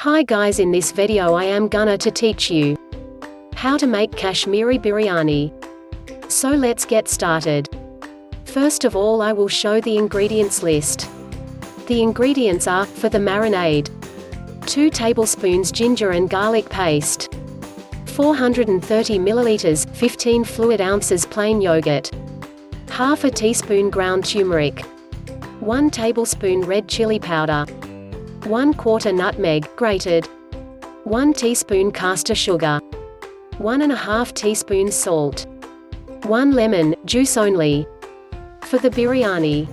Hi guys, in this video I am gonna to teach you how to make Kashmiri biryani. So let's get started. First of all I will show the ingredients list. The ingredients are, for the marinade, 2 tablespoons ginger and garlic paste, 430 milliliters, 15 fluid ounces plain yogurt, half a teaspoon ground turmeric, 1 tablespoon red chili powder, 1/4 nutmeg, grated, 1 teaspoon caster sugar, 1½ teaspoon salt, 1 lemon, juice only. For the biryani,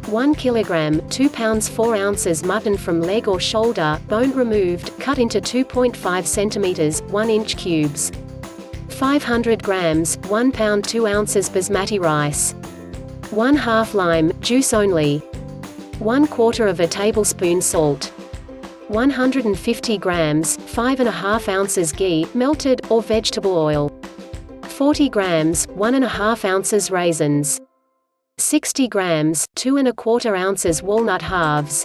1 kilogram, 2 pounds 4 ounces mutton from leg or shoulder, bone removed, cut into 2.5 centimeters, 1 inch cubes. 500 grams, 1 pound 2 ounces basmati rice. 1/2 lime, juice only. 1/4 of a tablespoon salt. 150 grams, 5½ ounces ghee, melted, or vegetable oil. 40 grams, 1½ ounces raisins. 60 grams, 2¼ ounces walnut halves.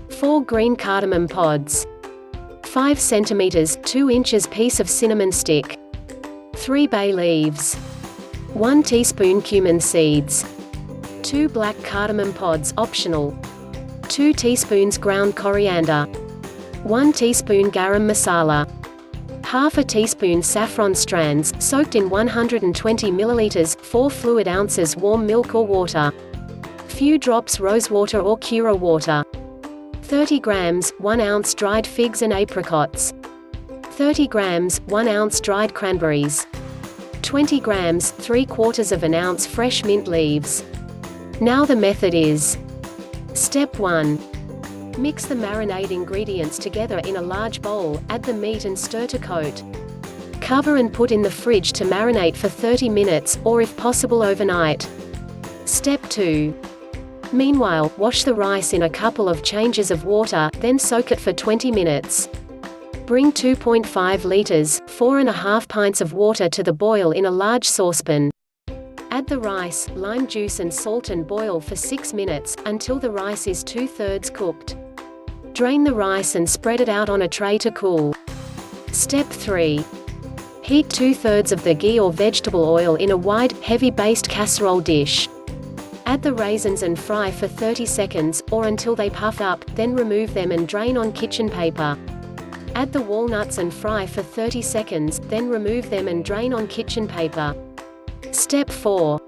4 green cardamom pods. 5 centimeters, 2 inches piece of cinnamon stick. 3 bay leaves. 1 teaspoon cumin seeds. 2 black cardamom pods, optional. 2 teaspoons ground coriander. 1 teaspoon garam masala. Half a teaspoon saffron strands, soaked in 120 milliliters, 4 fluid ounces warm milk or water. Few drops rose water or cura water. 30 grams, 1 ounce dried figs and apricots. 30 grams, 1 ounce dried cranberries. 20 grams, 3/4 of an ounce fresh mint leaves. Now the method is: Step 1. Mix the marinade ingredients together in a large bowl, add the meat and stir to coat. Cover and put in the fridge to marinate for 30 minutes, or if possible overnight. Step 2. Meanwhile, wash the rice in a couple of changes of water, then soak it for 20 minutes. Bring 2.5 liters, 4½ pints of water to the boil in a large saucepan. Add the rice, lime juice and salt and boil for 6 minutes, until the rice is 2/3 cooked. Drain the rice and spread it out on a tray to cool. Step 3. Heat 2/3 of the ghee or vegetable oil in a wide, heavy-based casserole dish. Add the raisins and fry for 30 seconds, or until they puff up, then remove them and drain on kitchen paper. Add the walnuts and fry for 30 seconds, then remove them and drain on kitchen paper. Step 4.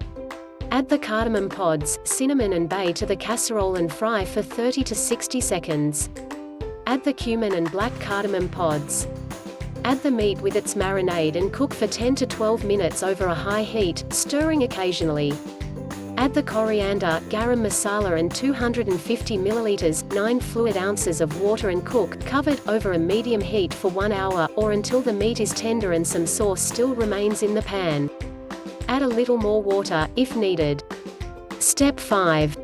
Add the cardamom pods, cinnamon and bay to the casserole and fry for 30 to 60 seconds. Add the cumin and black cardamom pods. Add the meat with its marinade and cook for 10 to 12 minutes over a high heat, stirring occasionally. Add the coriander, garam masala and 250 milliliters, 9 fluid ounces of water and cook, covered, over a medium heat for 1 hour, or until the meat is tender and some sauce still remains in the pan. Add a little more water, if needed. Step 5.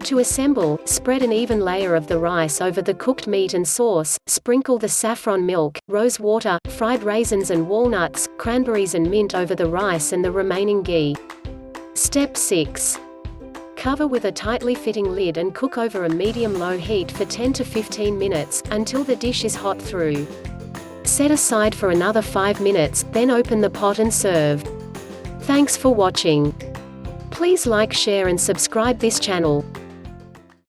To assemble, spread an even layer of the rice over the cooked meat and sauce, sprinkle the saffron milk, rose water, fried raisins and walnuts, cranberries and mint over the rice and the remaining ghee. Step 6. Cover with a tightly fitting lid and cook over a medium-low heat for 10 to 15 minutes, until the dish is hot through. Set aside for another 5 minutes, then open the pot and serve. Thanks for watching. Please like, share and subscribe this channel.